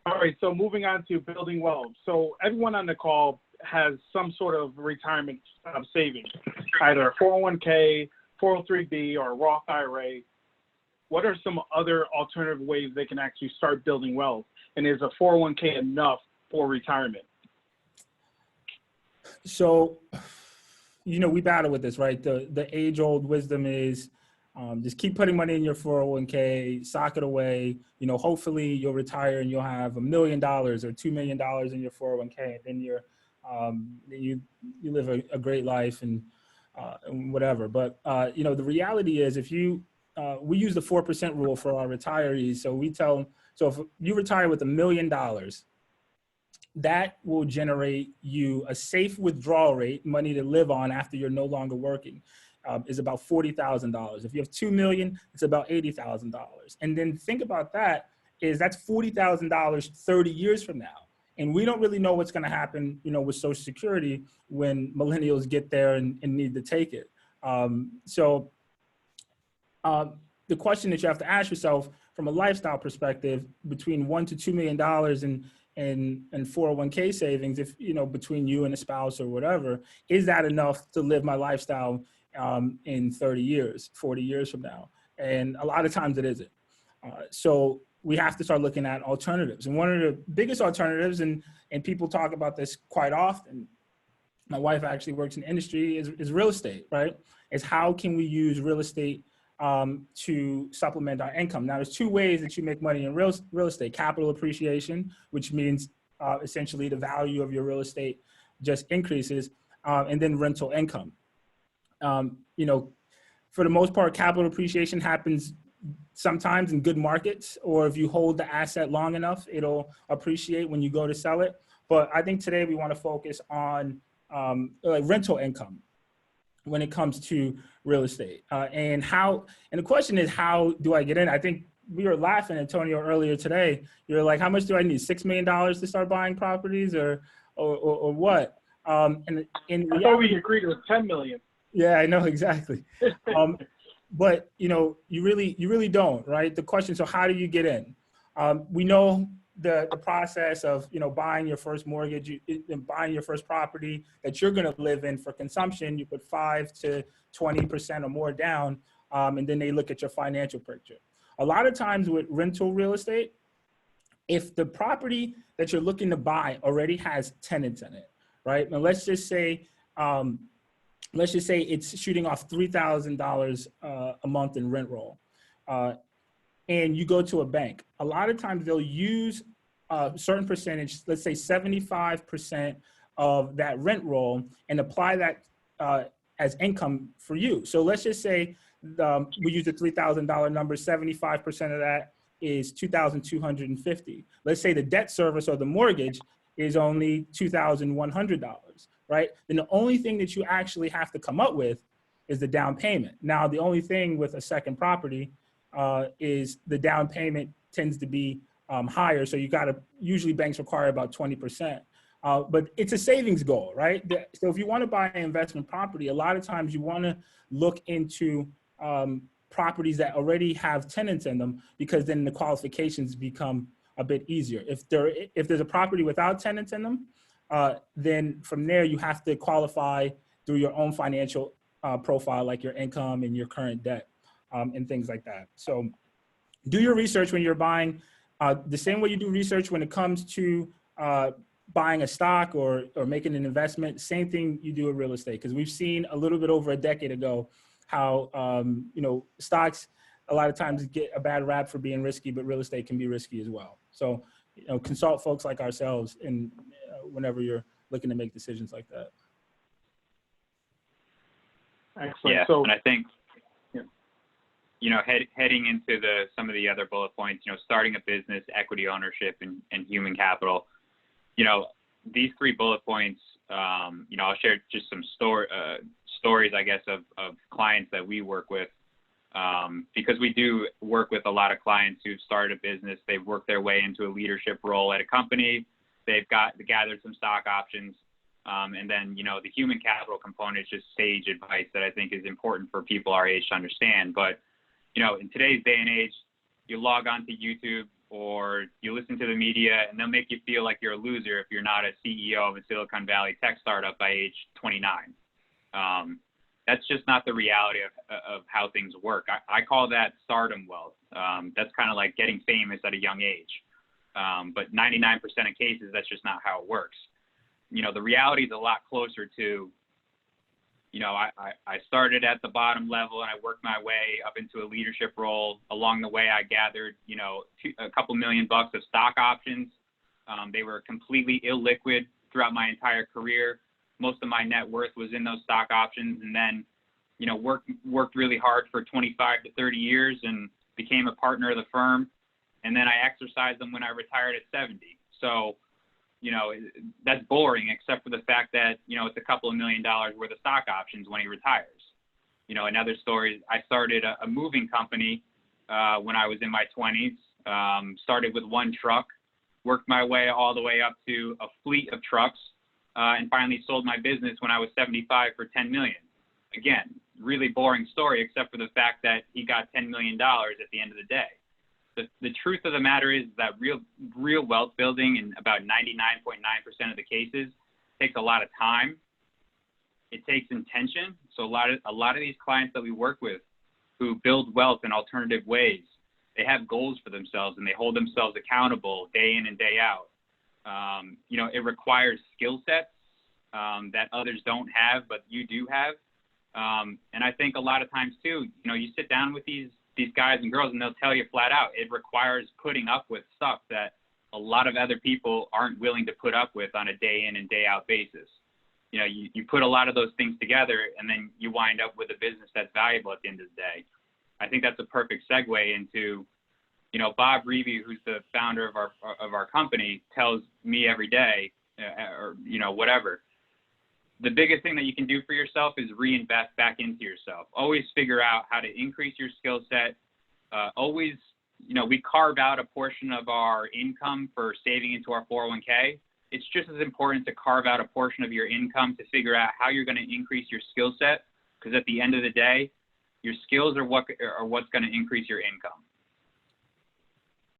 All right, so moving on to building wealth. So everyone on the call has some sort of retirement savings, either a 401k, 403b, or a Roth IRA. What are some other alternative ways they can actually start building wealth? And is a 401k enough for retirement? So, we battle with this, right? The age-old wisdom is just keep putting money in your 401k, sock it away. Hopefully you'll retire and you'll have $1 million or $2 million in your 401k, and then you live a great life and whatever. But the reality is, if we use the 4% rule for our retirees. So if you retire with $1 million, that will generate you a safe withdrawal rate, money to live on after you're no longer working, is about $40,000. If you have 2 million, it's about $80,000. And then think about that's $40,000 30 years from now. And we don't really know what's going to happen, with Social Security when millennials get there and need to take it. The question that you have to ask yourself from a lifestyle perspective, between $1 to $2 million and 401k savings, if between you and a spouse or whatever, is that enough to live my lifestyle in 30 years, 40 years from now? And a lot of times it isn't. So we have to start looking at alternatives. And one of the biggest alternatives, and people talk about this quite often, my wife actually works in industry, is real estate, right? Is how can we use real estate to supplement our income? Now, there's two ways that you make money in real estate: capital appreciation, which means essentially the value of your real estate just increases, and then rental income. For the most part, capital appreciation happens sometimes in good markets, or if you hold the asset long enough, it'll appreciate when you go to sell it. But I think today we want to focus on rental income when it comes to real estate. And the question is, how do I get in? I think we were laughing, Antonio, earlier today. You're like, how much do I need? $6 million to start buying properties or what? And in reality, I thought we agreed with 10 million. Yeah, I know, exactly. But you really don't, right? The question, so how do you get in? We know the process of, buying your first mortgage and buying your first property that you're going to live in for consumption. You put 5 to 20% or more down, and then they look at your financial picture. A lot of times with rental real estate, if the property that you're looking to buy already has tenants in it, right? Now let's just say it's shooting off $3,000 a month in rent roll. And you go to a bank. A lot of times they'll use a certain percentage, let's say 75% of that rent roll, and apply that as income for you. So let's just say we use the $3,000 number, 75% of that is $2,250. Let's say the debt service or the mortgage is only $2,100, right? Then the only thing that you actually have to come up with is the down payment. Now, the only thing with a second property is the down payment tends to be higher. So usually banks require about 20%. But it's a savings goal, right? So if you want to buy an investment property, a lot of times you want to look into properties that already have tenants in them, because then the qualifications become a bit easier. If there's a property without tenants in them, then from there you have to qualify through your own financial profile, like your income and your current debt, and things like that. So do your research when you're buying. The same way you do research when it comes to buying a stock or making an investment, same thing you do with real estate. Because we've seen a little bit over a decade ago how stocks a lot of times get a bad rap for being risky, but real estate can be risky as well. So consult folks like ourselves in whenever you're looking to make decisions like that. Excellent. Yeah, so, and I think heading into some of the other bullet points, starting a business, equity ownership, and human capital. These 3 bullet points, I'll share just some stories, I guess, of clients that we work with, because we do work with a lot of clients who've started a business. They've worked their way into a leadership role at a company. They've gathered some stock options. And then, the human capital component is just sage advice that I think is important for people our age to understand. But, in today's day and age, you log on to YouTube or you listen to the media, and they'll make you feel like you're a loser if you're not a CEO of a Silicon Valley tech startup by age 29. That's just not the reality of how things work. I call that stardom wealth. That's kind of like getting famous at a young age. But 99% of cases, that's just not how it works. You know, the reality is a lot closer to, you know, I started at the bottom level and I worked my way up into a leadership role. Along the way, I gathered, you know, a couple $1 million of stock options. They were completely illiquid throughout my entire career. Most of my net worth was in those stock options, and then, you know, worked really hard for 25 to 30 years and became a partner of the firm. And then I exercised them when I retired at 70. So, you know, that's boring, except for the fact that, you know, it's a couple of $1 million worth of stock options when he retires. You know, another story, I started a moving company when I was in my 20s, started with one truck, worked my way all the way up to a fleet of trucks, and finally sold my business when I was 75 for $10 million. Again, really boring story, except for the fact that he got $10 million at the end of the day. The truth of the matter is that real wealth building, in about 99.9% of the cases, takes a lot of time. It takes intention. So a lot of these clients that we work with who build wealth in alternative ways, they have goals for themselves and they hold themselves accountable day in and day out. You know, it requires skill sets that others don't have, but you do have. And I think a lot of times too, you know, you sit down with these guys and girls and they'll tell you flat out, it requires putting up with stuff that a lot of other people aren't willing to put up with on a day in and day out basis. You know, you put a lot of those things together and then you wind up with a business that's valuable at the end of the day. I think that's a perfect segue into, you know, Bob Reby, who's the founder of our company, tells me every day, or, you know, whatever. The biggest thing that you can do for yourself is reinvest back into yourself. Always figure out how to increase your skill set. Always, you know, we carve out a portion of our income for saving into our 401k. It's just as important to carve out a portion of your income to figure out how you're going to increase your skill set, because at the end of the day, your skills are what's going to increase your income.